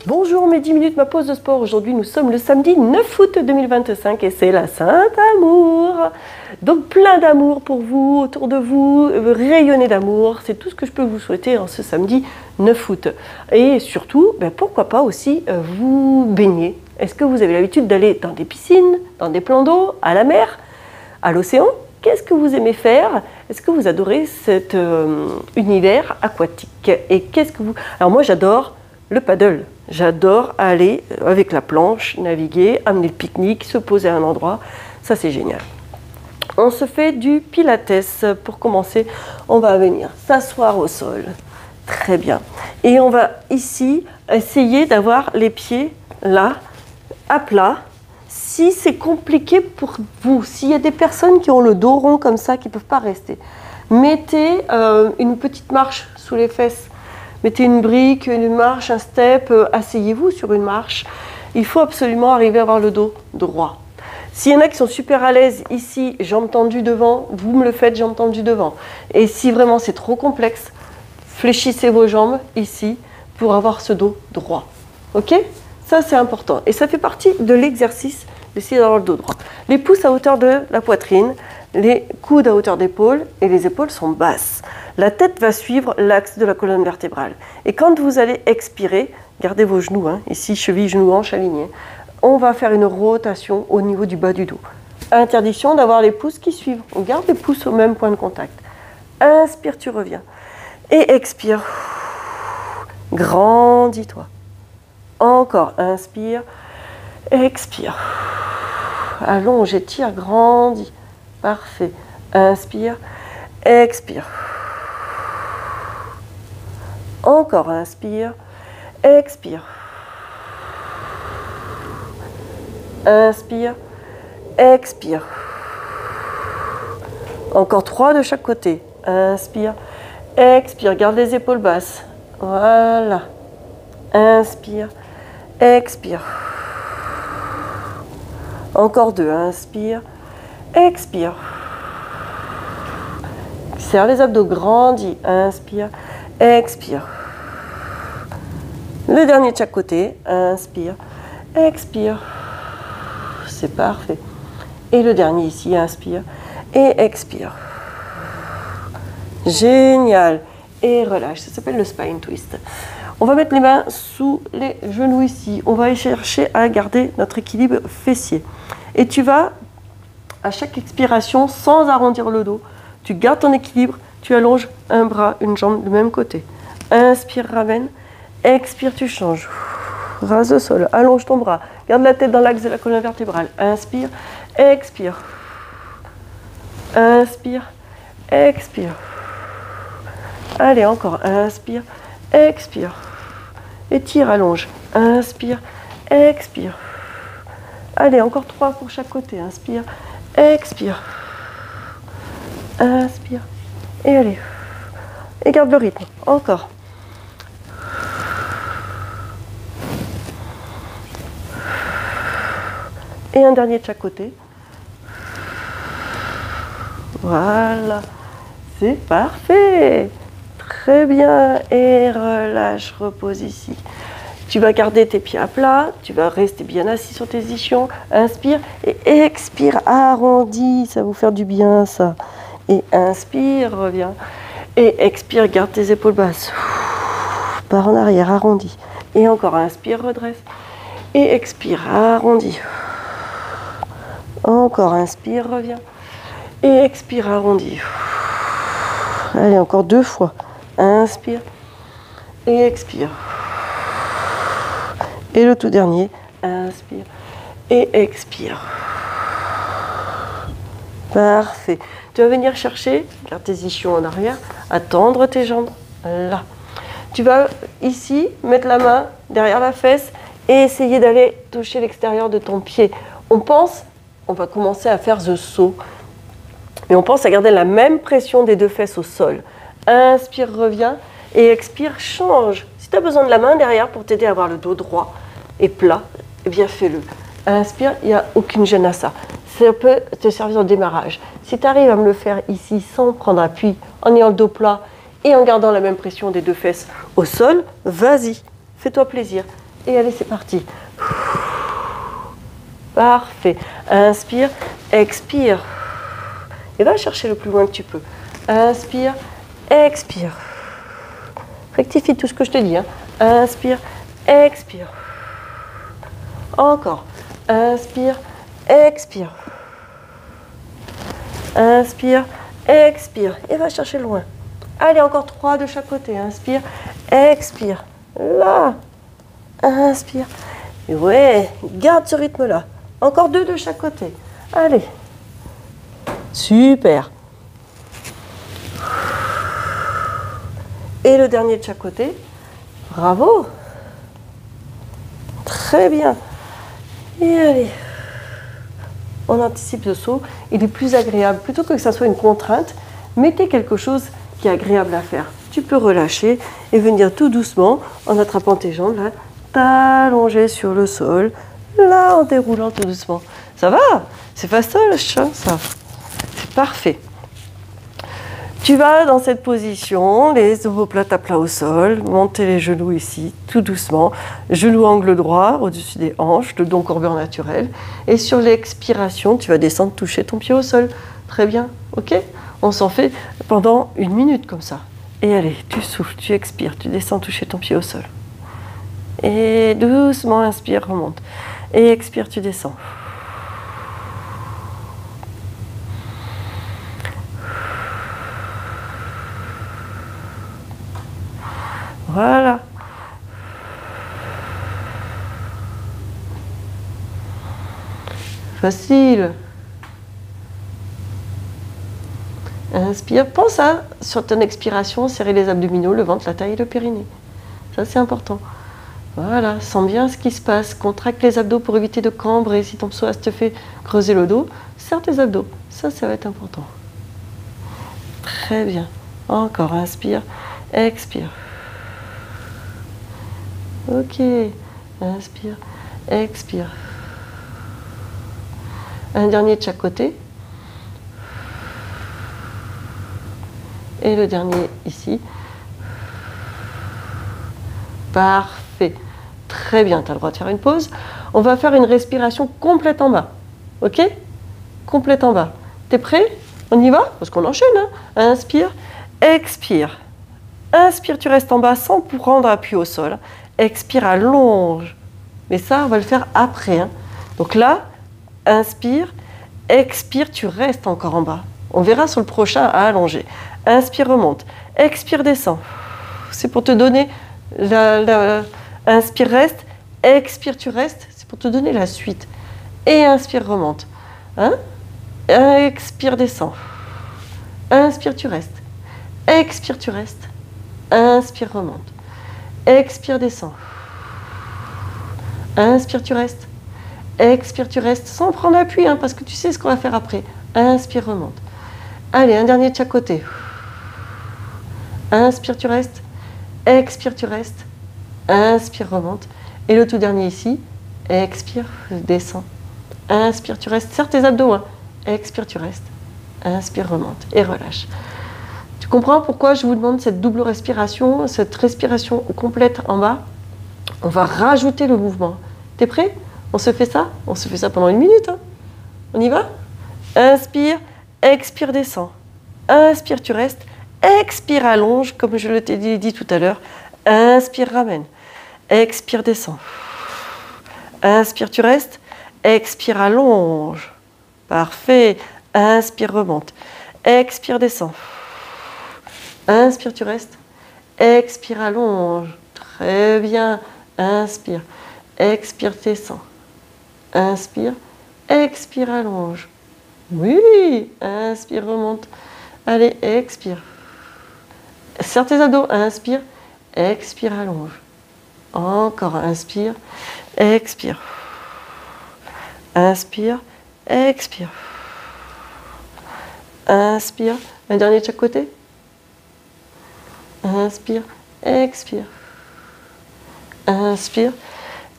Bonjour mes 10 minutes, ma pause de sport. Aujourd'hui nous sommes le samedi 9 août 2025 et c'est la Saint-Amour. Donc plein d'amour pour vous, autour de vous, rayonnez d'amour. C'est tout ce que je peux vous souhaiter en ce samedi 9 août. Et surtout, pourquoi pas aussi vous baigner. Est-ce que vous avez l'habitude d'aller dans des piscines, dans des plans d'eau, à la mer, à l'océan? Qu'est-ce que vous aimez faire? Est-ce que vous adorez cet univers aquatique? Et qu'est-ce que vous... Alors moi j'adore le paddle. J'adore aller avec la planche, naviguer, amener le pique-nique, se poser à un endroit. Ça, c'est génial. On se fait du pilates. Pour commencer, on va venir s'asseoir au sol. Très bien. Et on va ici essayer d'avoir les pieds là, à plat. Si c'est compliqué pour vous, s'il y a des personnes qui ont le dos rond comme ça, qui ne peuvent pas rester, mettez une petite marche sous les fesses. Mettez une brique, une marche, un step, asseyez-vous sur une marche. Il faut absolument arriver à avoir le dos droit. S'il y en a qui sont super à l'aise ici, jambes tendues devant, vous me le faites, jambes tendues devant. Et si vraiment c'est trop complexe, fléchissez vos jambes ici pour avoir ce dos droit. Ok? Ça c'est important. Et ça fait partie de l'exercice d'essayer d'avoir le dos droit. Les pouces à hauteur de la poitrine, les coudes à hauteur d'épaule et les épaules sont basses. La tête va suivre l'axe de la colonne vertébrale. Et quand vous allez expirer, gardez vos genoux, ici cheville, genoux, hanches alignés. On va faire une rotation au niveau du bas du dos. Interdiction d'avoir les pouces qui suivent. On garde les pouces au même point de contact. Inspire, tu reviens. Et expire. Grandis-toi. Encore, inspire. Expire. Allonge, étire, grandis. Parfait. Inspire. Expire. Encore, inspire, expire. Inspire, expire. Encore 3 de chaque côté. Inspire, expire. Garde les épaules basses. Voilà. Inspire, expire. Encore 2. Inspire, expire. Serre les abdos, grandis. Inspire, expire. Le dernier de chaque côté. Inspire, expire. C'est parfait. Et le dernier ici, inspire et expire. Génial. Et relâche. Ça s'appelle le spine twist. On va mettre les mains sous les genoux ici. On va chercher à garder notre équilibre fessier. Et tu vas, à chaque expiration, sans arrondir le dos, tu gardes ton équilibre, tu allonges un bras, une jambe du même côté. Inspire, ramène. Expire, tu changes. Rase le sol, allonge ton bras. Garde la tête dans l'axe de la colonne vertébrale. Inspire, expire. Inspire, expire. Allez, encore. Inspire, expire. Étire, allonge. Inspire, expire. Allez, encore 3 pour chaque côté. Inspire, expire. Inspire. Et allez. Et garde le rythme. Encore. Et un dernier de chaque côté. Voilà. C'est parfait. Très bien. Et relâche, repose ici. Tu vas garder tes pieds à plat. Tu vas rester bien assis sur tes ischions. Inspire et expire. Arrondis. Ça va vous faire du bien, ça. Et inspire, reviens. Et expire, garde tes épaules basses. Pars en arrière, arrondis. Et encore, inspire, redresse. Et expire, arrondis. Encore, inspire, reviens. Et expire, arrondis. Allez, encore 2 fois. Inspire. Et expire. Et le tout dernier, inspire. Et expire. Parfait. Tu vas venir chercher, garde tes ischions en arrière, à tendre tes jambes là. Tu vas ici mettre la main derrière la fesse et essayer d'aller toucher l'extérieur de ton pied. On va commencer à faire the saut. Mais on pense à garder la même pression des 2 fesses au sol. Inspire, reviens et expire, change. Si tu as besoin de la main derrière pour t'aider à avoir le dos droit et plat, eh bien fais-le. Inspire, il n'y a aucune gêne à ça. Ça peut te servir au démarrage. Si tu arrives à me le faire ici sans prendre appui, en ayant le dos plat Et en gardant la même pression des deux fesses au sol, vas-y, fais-toi plaisir. Et allez, c'est parti. Parfait. Inspire, expire. Et va chercher le plus loin que tu peux. Inspire, expire. Rectifie tout ce que je te dis. Hein. Inspire, expire. Encore. Inspire, expire. Inspire, expire. Et va chercher loin. Allez, encore 3 de chaque côté. Inspire, expire. Là. Inspire. Et ouais, garde ce rythme-là. Encore 2 de chaque côté. Allez. Super. Et le dernier de chaque côté. Bravo. Très bien. Et allez. On anticipe le saut. Il est plus agréable. Plutôt que ça soit une contrainte, mettez quelque chose qui est agréable à faire. Tu peux relâcher et venir tout doucement en attrapant tes jambes, là, t'allonger sur le sol, là, en déroulant tout doucement. Ça va? C'est fastoche, hein, ça. C'est parfait. Tu vas dans cette position, les omoplates à plat au sol, monter les genoux ici, tout doucement. Genoux angle droit, au-dessus des hanches, le dos courbure naturel. Et sur l'expiration, tu vas descendre, toucher ton pied au sol. Très bien, ok? On s'en fait pendant 1 minute comme ça. Et allez, tu souffles, tu expires, tu descends, toucher ton pied au sol. Et doucement, inspire, remonte. Et expire, tu descends. Voilà. Facile. Inspire. Pense à, sur ton expiration, serrer les abdominaux, le ventre, la taille et le périnée. Ça, c'est important. Voilà. Sens bien ce qui se passe. Contracte les abdos pour éviter de cambrer. Si ton psoas te fait creuser le dos, serre tes abdos. Ça va être important. Très bien. Encore. Inspire. Expire. Ok. Inspire. Expire. Un dernier de chaque côté. Et le dernier ici. Parfait. Très bien, tu as le droit de faire une pause. On va faire une respiration complète en bas. Ok? Complète en bas. T'es prêt? On y va? Parce qu'on enchaîne. Hein? Inspire, expire. Inspire, tu restes en bas sans prendre appui au sol. Expire, allonge. Mais ça, on va le faire après. Hein? Donc là, inspire, expire, tu restes encore en bas. On verra sur le prochain à allonger. Inspire, remonte. Expire, descend. C'est pour te donner inspire, reste. Expire, tu restes. C'est pour te donner la suite. Et inspire, remonte. Hein? Expire, descend. Inspire, tu restes. Expire, tu restes. Inspire, remonte. Expire, descend. Inspire, tu restes. Expire, tu restes. Sans prendre appui, hein, parce que tu sais ce qu'on va faire après. Inspire, remonte. Allez, un dernier de chaque côté. Inspire, tu restes. Expire, tu restes. Inspire, remonte. Et le tout dernier ici. Expire, descends. Inspire, tu restes. Serre tes abdos. Hein. Expire, tu restes. Inspire, remonte. Et relâche. Tu comprends pourquoi je vous demande cette double respiration, cette respiration complète en bas? On va rajouter le mouvement. T'es prêt? On se fait ça? On se fait ça pendant 1 minute. Hein. On y va? Inspire, expire, descends. Inspire, tu restes. Expire, allonge, comme je t'ai dit tout à l'heure. Inspire, ramène. Expire, descends. Inspire, tu restes. Expire, allonge. Parfait. Inspire, remonte. Expire, descends. Inspire, tu restes. Expire, allonge. Très bien. Inspire. Expire, descends. Inspire. Expire, allonge. Oui. Inspire, remonte. Allez, expire. Serre tes abdos. Inspire. Expire, allonge. Encore. Inspire. Expire. Inspire. Expire. Inspire. Un dernier de chaque côté. Inspire. Expire. Inspire.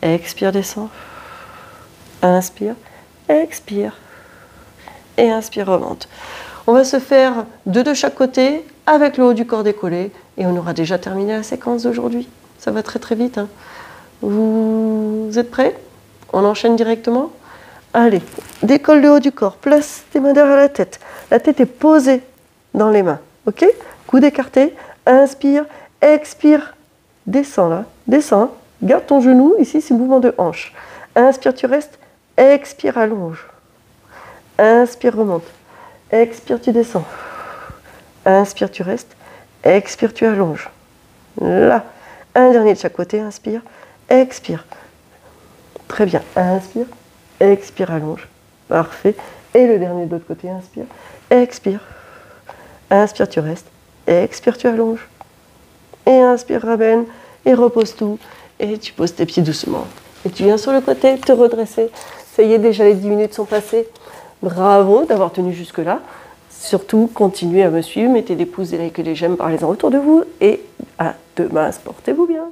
Expire, descend. Inspire. Expire. Et inspire, remonte. On va se faire 2 de chaque côté, avec le haut du corps décollé et on aura déjà terminé la séquence d'aujourd'hui. Ça va très très vite, hein. Vous êtes prêts? On enchaîne directement? Allez, décolle le haut du corps, place tes mains derrière la tête. La tête est posée dans les mains, ok? Coude écarté, inspire, expire, descends là, descends. Garde ton genou, ici c'est mouvement de hanche. Inspire, tu restes, expire, allonge. Inspire, remonte. Expire, tu descends. Inspire, tu restes. Expire, tu allonges. Là. Un dernier de chaque côté, inspire, expire. Très bien, inspire, expire, allonge. Parfait. Et le dernier de l'autre côté, inspire, expire. Inspire, tu restes. Expire, tu allonges. Et inspire, ramène. Et repose tout. Et tu poses tes pieds doucement. Et tu viens sur le côté, te redresser. Ça y est, déjà les 10 minutes sont passées. Bravo d'avoir tenu jusque-là. Surtout, continuez à me suivre, mettez des pouces, des likes et des j'aime, parlez-en autour de vous. Et à demain, portez-vous bien.